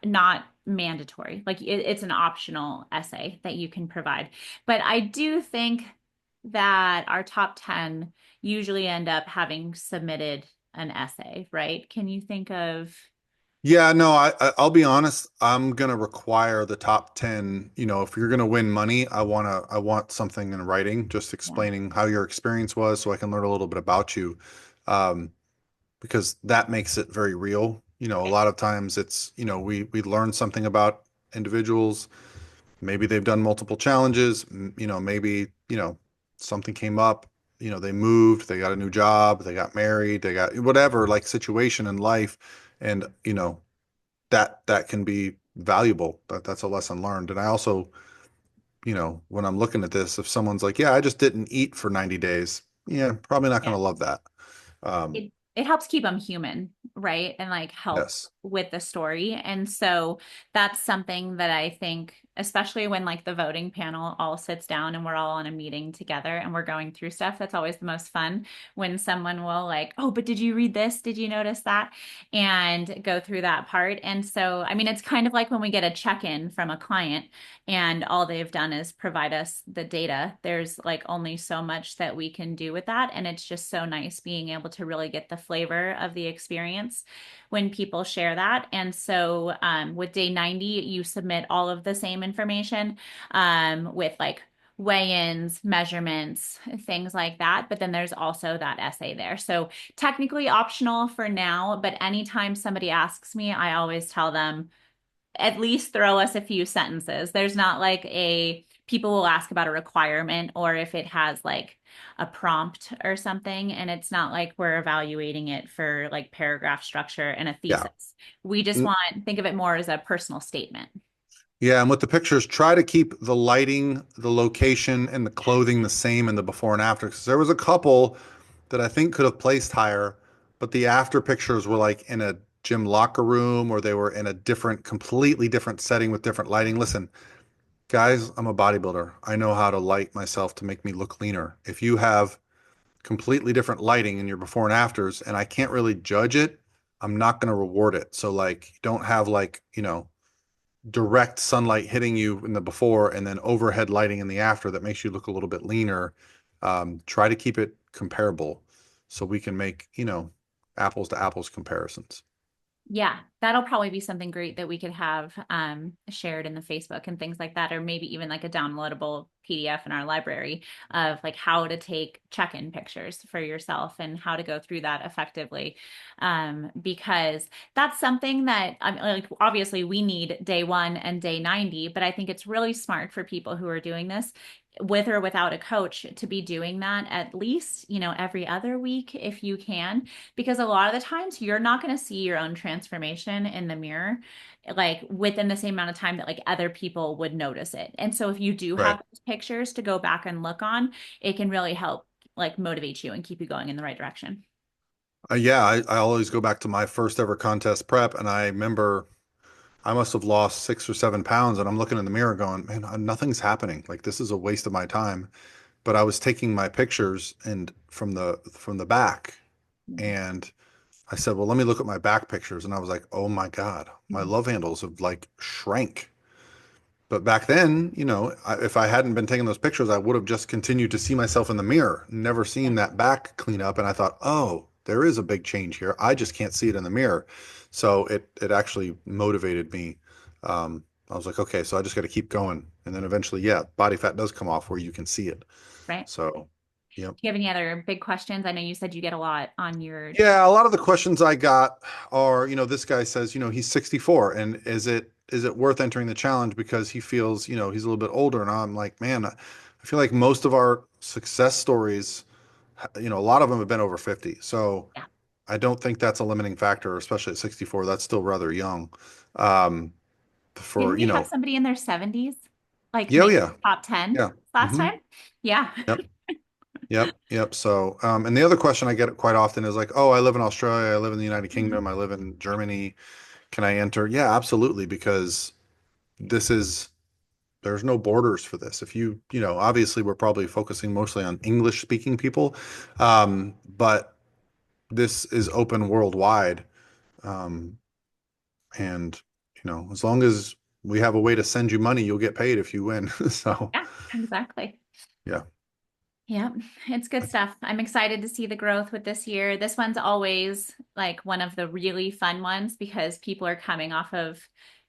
[SPEAKER 3] not mandatory. Like it's an optional essay that you can provide. But I do think that our top 10 usually end up having submitted an essay, right? Can you think of?
[SPEAKER 2] Yeah, no, I'll be honest. I'm gonna require the top 10. If you're gonna win money, I want something in writing, just
[SPEAKER 3] Yeah.
[SPEAKER 2] explaining how your experience was, so I can learn a little bit about you, um, because that makes it very real. A lot of times it's we learn something about individuals. Maybe they've done multiple challenges. Maybe something came up. They moved, they got a new job, they got married, they got whatever like situation in life, and that can be valuable. That's a lesson learned. And I also, when I'm looking at this, if someone's like, yeah, I just didn't eat for 90 days, yeah, probably not going
[SPEAKER 3] Yeah.
[SPEAKER 2] to love that.
[SPEAKER 3] It helps keep them human, right? And like help
[SPEAKER 2] Yes.
[SPEAKER 3] with the story. And so that's something that I think, especially when like the voting panel all sits down and we're all on a meeting together and we're going through stuff, that's always the most fun when someone will like, oh, but did you read this? Did you notice that? And go through that part. And so, I mean, it's kind of like when we get a check-in from a client and all they've done is provide us the data. There's like only so much that we can do with that. And it's just so nice being able to really get the flavor of the experience when people share that. And so with day 90, you submit all of the same information with like weigh-ins, measurements, things like that. But then there's also that essay there. So technically optional for now, but anytime somebody asks me, I always tell them, at least throw us a few sentences. There's not like people will ask about a requirement or if it has like a prompt or something. And it's not like we're evaluating it for like paragraph structure and a
[SPEAKER 2] Yeah.
[SPEAKER 3] thesis. We just think of it more as a personal statement.
[SPEAKER 2] Yeah, and with the pictures, try to keep the lighting, the location, and the clothing the same in the before and after. Because there was a couple that I think could have placed higher, but the after pictures were like in a gym locker room or they were in a completely different setting with different lighting. Listen, guys, I'm a bodybuilder. I know how to light myself to make me look leaner. If you have completely different lighting in your before and afters and I can't really judge it, I'm not going to reward it. So like, don't have like, direct sunlight hitting you in the before and then overhead lighting in the after that makes you look a little bit leaner. Try to keep it comparable so we can make, apples to apples comparisons.
[SPEAKER 3] Yeah, that'll probably be something great that we could have shared in the Facebook and things like that, or maybe even like a downloadable PDF in our library of like how to take check-in pictures for yourself and how to go through that effectively. Because that's something that I'm like, obviously we need day 1 and day 90, but I think it's really smart for people who are doing this with or without a coach to be doing that at least, every other week if you can, because a lot of the times you're not going to see your own transformation in the mirror like within the same amount of time that like other people would notice it. And so if you do
[SPEAKER 2] Right.
[SPEAKER 3] have those pictures to go back and look on, it can really help like motivate you and keep you going in the right direction.
[SPEAKER 2] Yeah, I always go back to my first ever contest prep, and I remember I must have lost 6 or 7 pounds, and I'm looking in the mirror going, man, nothing's happening. Like this is a waste of my time. But I was taking my pictures and from the back, and I said, well, let me look at my back pictures. And I was like, oh my God, my
[SPEAKER 3] Mhm.
[SPEAKER 2] love handles have like shrank. But back then, if I hadn't been taking those pictures, I would have just continued to see myself in the mirror, never
[SPEAKER 3] Yeah.
[SPEAKER 2] seen that back clean up. And I thought, oh, there is a big change here. I just can't see it in the mirror. So it actually motivated me. I was like, okay, so I just got to keep going. And then eventually, yeah, body fat does come off where you can see it.
[SPEAKER 3] Right.
[SPEAKER 2] So, yep.
[SPEAKER 3] Do you have any other big questions? I know you said you get a lot on your.
[SPEAKER 2] Yeah, a lot of the questions I got are, this guy says, he's 64 and is it worth entering the challenge because he feels, he's a little bit older and I'm like, man, I feel like most of our success stories, a lot of them have been over 50. So
[SPEAKER 3] Yeah.
[SPEAKER 2] I don't think that's a limiting factor, especially at 64. That's still rather young. Um,
[SPEAKER 3] Didn't
[SPEAKER 2] for,
[SPEAKER 3] we have somebody in their 70s like
[SPEAKER 2] yeah, oh
[SPEAKER 3] make
[SPEAKER 2] yeah,
[SPEAKER 3] top 10
[SPEAKER 2] yeah.
[SPEAKER 3] last
[SPEAKER 2] Hmm.
[SPEAKER 3] time? Yeah.
[SPEAKER 2] Yep. Yep, yep. So, and the other question I get quite often is like, oh, I live in Australia, I live in the United
[SPEAKER 3] Mhm.
[SPEAKER 2] Kingdom, I live in Germany. Can I enter? Yeah, absolutely, because this is there's no borders for this. If obviously we're probably focusing mostly on English speaking people, but this is open worldwide. Um, and as long as we have a way to send you money, you'll get paid if you win. So,
[SPEAKER 3] Yeah, exactly.
[SPEAKER 2] yeah.
[SPEAKER 3] Yeah, it's good stuff. I'm excited to see the growth with this year. This one's always like one of the really fun ones because people are coming off of,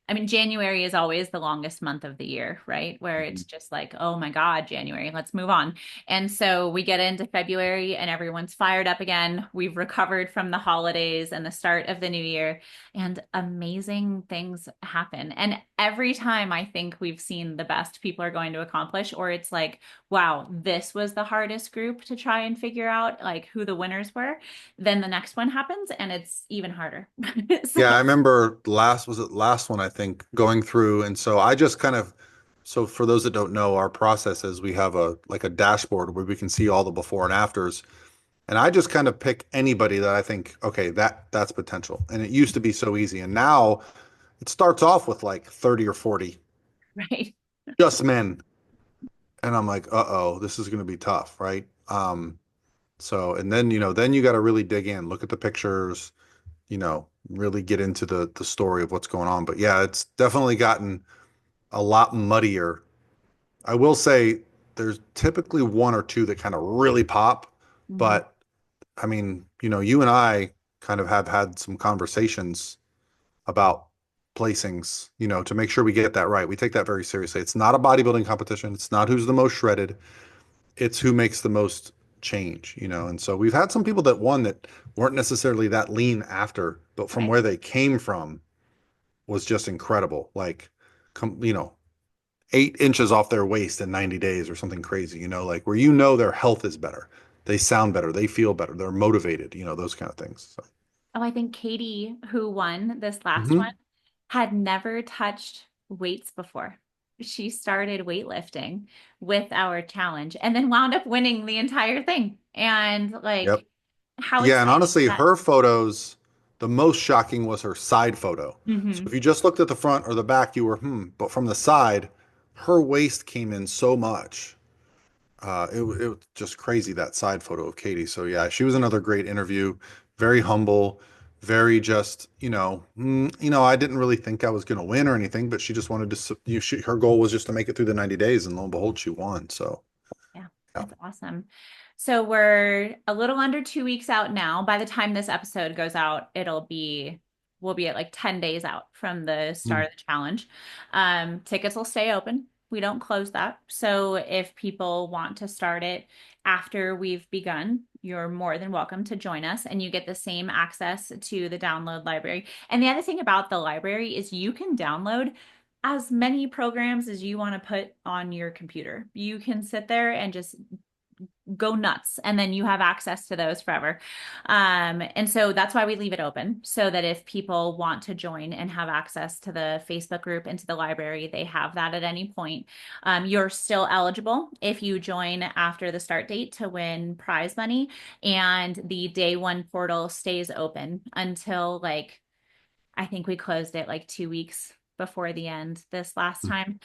[SPEAKER 3] I mean, January is always the longest month of the year, right? Where it's just like, oh my God, January, let's move on. And so we get into February and everyone's fired up again. We've recovered from the holidays and the start of the new year, and amazing things happen. And every time I think we've seen the best people are going to accomplish, or it's like, wow, this was the hardest group to try and figure out like who the winners were, then the next one happens and it's even harder. So,
[SPEAKER 2] Yeah, I remember last one, I think, going through. And so I just so for those that don't know, our process is we have a dashboard where we can see all the before and afters. And I just kind of pick anybody that I think, okay, that's potential. And it used to be so easy. And now it starts off with like 30 or 40,
[SPEAKER 3] right.
[SPEAKER 2] just men. And I'm like, uh-oh, this is going to be tough, right? So, and then, then you got to really dig in, look at the pictures, really get into the story of what's going on. But yeah, it's definitely gotten a lot muddier. I will say there's typically one or two that kind of really pop,
[SPEAKER 3] Mhm.
[SPEAKER 2] but I mean, you and I kind of have had some conversations about placings, to make sure we get that right. We take that very seriously. It's not a bodybuilding competition. It's not who's the most shredded. It's who makes the most change, And so we've had some people that won that weren't necessarily that lean after, but from
[SPEAKER 3] Right.
[SPEAKER 2] where they came from was just incredible. Like, 8 inches off their waist in 90 days or something crazy, like where their health is better. They sound better. They feel better. They're motivated, those kind of things. So.
[SPEAKER 3] Oh, I think Katie, who won this last one,
[SPEAKER 2] Hmm.
[SPEAKER 3] had never touched weights before. She started weightlifting with our challenge and then wound up winning the entire thing. And
[SPEAKER 2] Yep.
[SPEAKER 3] like, how
[SPEAKER 2] Yeah, and
[SPEAKER 3] exciting is
[SPEAKER 2] honestly,
[SPEAKER 3] that?
[SPEAKER 2] her photos, the most shocking was her side photo. So if
[SPEAKER 3] Hmm.
[SPEAKER 2] you just looked at the front or the back, you were, but from the side, her waist came in so much. It was just crazy, that side photo of Katie. So yeah, she was another great interview, very humble, very just, I didn't really think I was going to win or anything, but she just wanted to, her goal was just to make it through the 90 days and lo and behold, she won. So
[SPEAKER 3] Yeah,
[SPEAKER 2] yeah.
[SPEAKER 3] that's awesome. So we're a little under 2 weeks out now. By the time this episode goes out, we'll be at like 10 days out from the start
[SPEAKER 2] Mm.
[SPEAKER 3] of the challenge. Tickets will stay open. We don't close that. So if people want to start it after we've begun, you're more than welcome to join us and you get the same access to the download library. And the other thing about the library is you can download as many programs as you want to put on your computer. You can sit there and just go nuts, and then you have access to those forever. And so that's why we leave it open so that if people want to join and have access to the Facebook group and to the library, they have that at any point. You're still eligible if you join after the start date to win prize money, and the day one portal stays open until like I think we closed it like 2 weeks before the end this last time.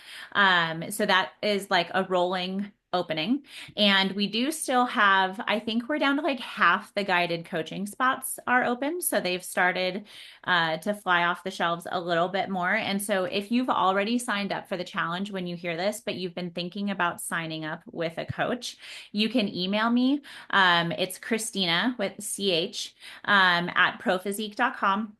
[SPEAKER 3] So that is like a rolling opening. And we do still have, I think we're down to like half the guided coaching spots are open. So they've started to fly off the shelves a little bit more. And so if you've already signed up for the challenge when you hear this, but you've been thinking about signing up with a coach, you can email me. It's Christina with CH at prophysique.com.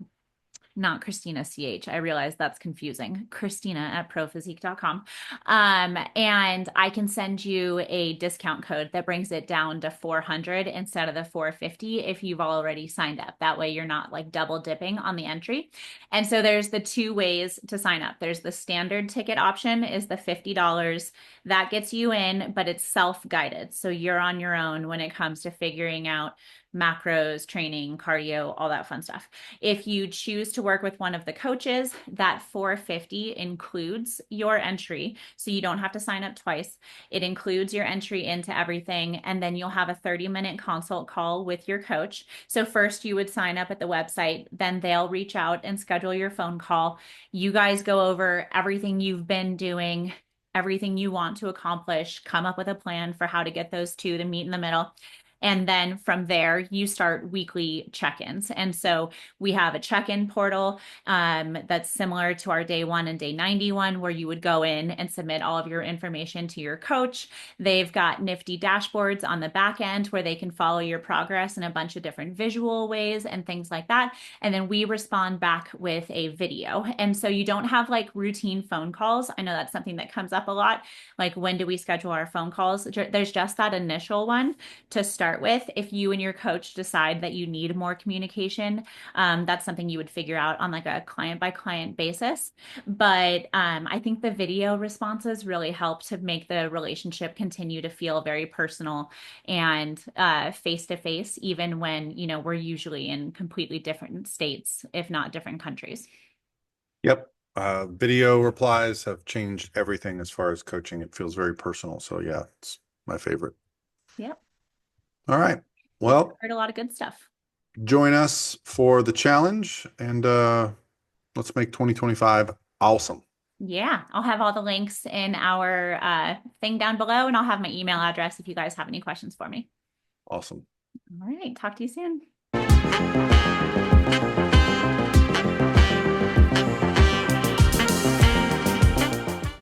[SPEAKER 3] Not Christina CH. I realize that's confusing. Christina at prophysique.com. And I can send you a discount code that brings it down to 400 instead of the 450 if you've already signed up. That way you're not like double dipping on the entry. And so there's the two ways to sign up. There's the standard ticket option is the $50. That gets you in, but it's self-guided. So you're on your own when it comes to figuring out macros, training, cardio, all that fun stuff. If you choose to work with one of the coaches, that 450 includes your entry. So you don't have to sign up twice. It includes your entry into everything. And then you'll have a 30-minute consult call with your coach. So first you would sign up at the website, then they'll reach out and schedule your phone call. You guys go over everything you've been doing, everything you want to accomplish, come up with a plan for how to get those two to meet in the middle. And then from there, you start weekly check-ins. And so we have a check-in portal that's similar to our day 1 and day 91, where you would go in and submit all of your information to your coach. They've got nifty dashboards on the back end where they can follow your progress in a bunch of different visual ways and things like that. And then we respond back with a video. And so you don't have like routine phone calls. I know that's something that comes up a lot. Like, when do we schedule our phone calls? There's just that initial one to start with. If you and your coach decide that you need more communication, that's something you would figure out on like a client by client basis. But I think the video responses really help to make the relationship continue to feel very personal and face to face, even when, you know, we're usually in completely different states, if not different countries.
[SPEAKER 2] Yep. Video replies have changed everything as far as coaching. It feels very personal. So yeah, it's my favorite.
[SPEAKER 3] Yep.
[SPEAKER 2] All right. Well,
[SPEAKER 3] Heard a lot of good stuff.
[SPEAKER 2] join us for the challenge and let's make 2025 awesome.
[SPEAKER 3] Yeah, I'll have all the links in our thing down below, and I'll have my email address if you guys have any questions for me.
[SPEAKER 2] Awesome.
[SPEAKER 3] All right, talk to you soon.